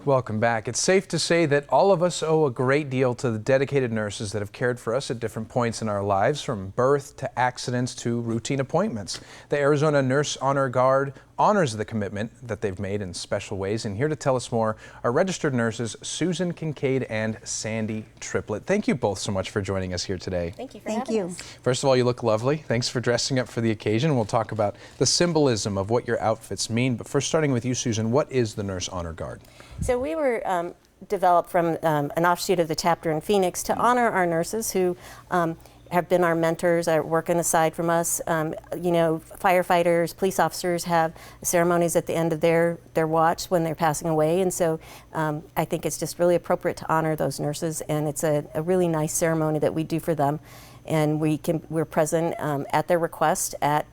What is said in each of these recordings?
Welcome back. It's safe to say that all of us owe a great deal to the dedicated nurses that have cared for us at different points in our lives, from birth to accidents to routine appointments. The Arizona Nurse Honor Guard honors the commitment that they've made in special ways, and here to tell us more are registered nurses Susan Kinkade and Sandi Triplett. Thank you both so much for joining us here today. Thank you for having us. First of all, you look lovely. Thanks for dressing up for the occasion. We'll talk about the symbolism of what your outfits mean, but first, starting with you, Susan, what is the Nurse Honor Guard? So we were developed from an offshoot of the chapter in Phoenix to honor our nurses who have been our mentors, are working aside from us. You know, firefighters, police officers have ceremonies at the end of their watch when they're passing away, and so I think it's just really appropriate to honor those nurses, and it's a really nice ceremony that we do for them. And we're present at their request at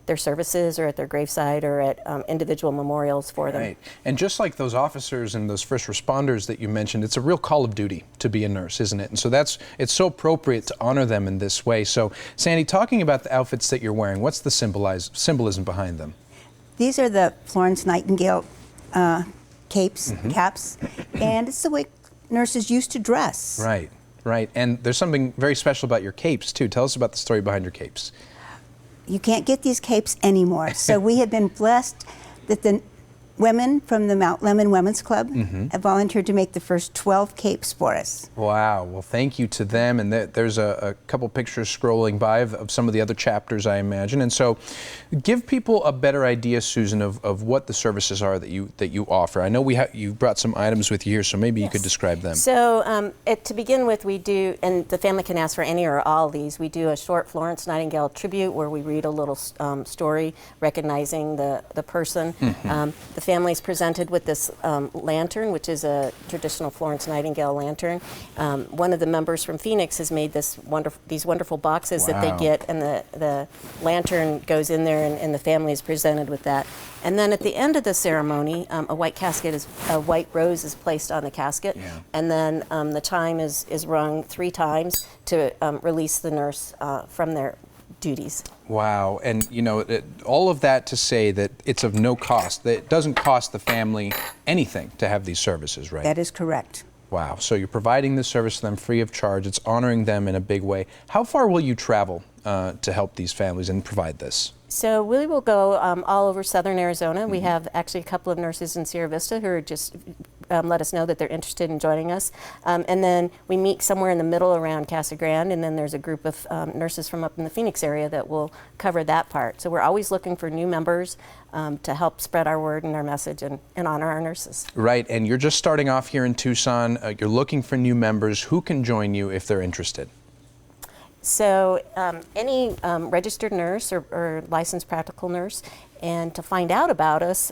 their services or at their graveside or at individual memorials for them. Right. And just like those officers and those first responders that you mentioned, it's a real call of duty to be a nurse, isn't it? And so it's so appropriate to honor them in this way. So, Sandi, talking about the outfits that you're wearing, what's the symbolism behind them? These are the Florence Nightingale caps, and it's the way nurses used to dress. Right. Right, and there's something very special about your capes, too. Tell us about the story behind your capes. You can't get these capes anymore, so we have been blessed that the women from the Mount Lemmon Women's Club have volunteered to make the first 12 capes for us. Wow, well, thank you to them, and there's a couple pictures scrolling by of some of the other chapters, I imagine. And so give people a better idea, Susan, of what the services are that you offer. I know you brought some items with you here, so maybe you could describe them. So to begin with, we do, and the family can ask for any or all these, we do a short Florence Nightingale tribute where we read a little story recognizing the person. The family's presented with this lantern, which is a traditional Florence Nightingale lantern. One of the members from Phoenix has made these wonderful boxes that they get, and the lantern goes in there, and the family is presented with that. And then at the end of the ceremony, a white rose is placed on the casket, and then the chime is rung 3 times to release the nurse from their duties. Wow, and you know, all of that to say that it's of no cost, that it doesn't cost the family anything to have these services, right? That is correct. Wow, so you're providing this service to them free of charge. It's honoring them in a big way. How far will you travel to help these families and provide this? So we will go all over southern Arizona. We have actually a couple of nurses in Sierra Vista who are just let us know that they're interested in joining us. And then we meet somewhere in the middle around Casa Grande, and then there's a group of nurses from up in the Phoenix area that will cover that part. So we're always looking for new members to help spread our word and our message and honor our nurses. Right, and you're just starting off here in Tucson. You're looking for new members. Who can join you if they're interested? So any registered nurse or licensed practical nurse, and to find out about us,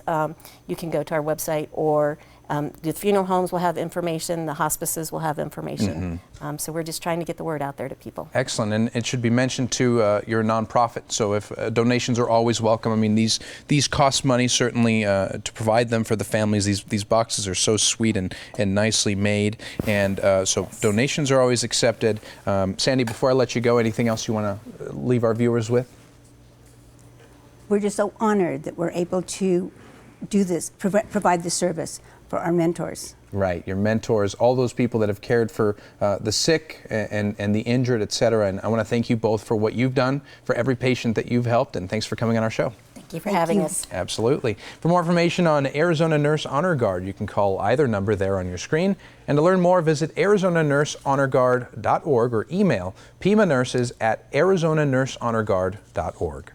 you can go to our website, or the funeral homes will have information, the hospices will have information. So we're just trying to get the word out there to people. Excellent, and it should be mentioned too, you're a nonprofit, so if donations are always welcome. I mean, these cost money certainly to provide them for the families. These boxes are so sweet and nicely made, and so donations are always accepted. Sandi, before I let you go, anything else you want to leave our viewers with? We're just so honored that we're able to do this, provide this service for our mentors. Right, your mentors, all those people that have cared for the sick and the injured, etc. And I want to thank you both for what you've done, for every patient that you've helped, and thanks for coming on our show. Thank you for having us. Absolutely. For more information on Arizona Nurse Honor Guard, you can call either number there on your screen. And to learn more, visit ArizonaNurseHonorGuard.org or email PIMA nurses at ArizonaNurseHonorGuard.org.